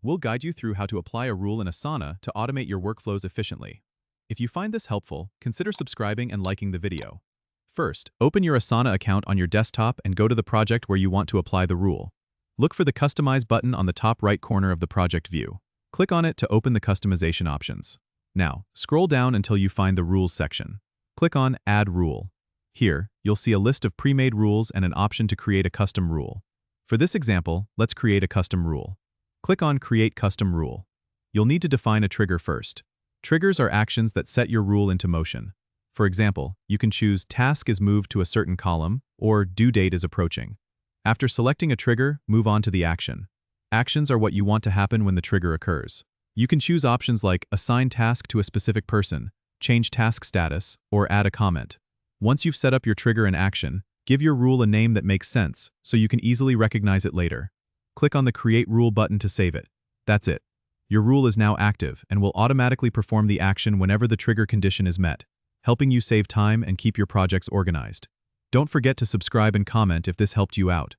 We'll guide you through how to apply a rule in Asana to automate your workflows efficiently. If you find this helpful, consider subscribing and liking the video. First, open your Asana account on your desktop and go to the project where you want to apply the rule. Look for the Customize button on the top right corner of the project view. Click on it to open the customization options. Now, scroll down until you find the Rules section. Click on Add Rule. Here, you'll see a list of pre-made rules and an option to create a custom rule. For this example, let's create a custom rule. Click on Create Custom Rule. You'll need to define a trigger first. Triggers are actions that set your rule into motion. For example, you can choose Task is moved to a certain column or Due date is approaching. After selecting a trigger, move on to the action. Actions are what you want to happen when the trigger occurs. You can choose options like Assign task to a specific person, change task status, or add a comment. Once you've set up your trigger and action, give your rule a name that makes sense so you can easily recognize it later. Click on the Create Rule button to save it. That's it. Your rule is now active and will automatically perform the action whenever the trigger condition is met, helping you save time and keep your projects organized. Don't forget to subscribe and comment if this helped you out.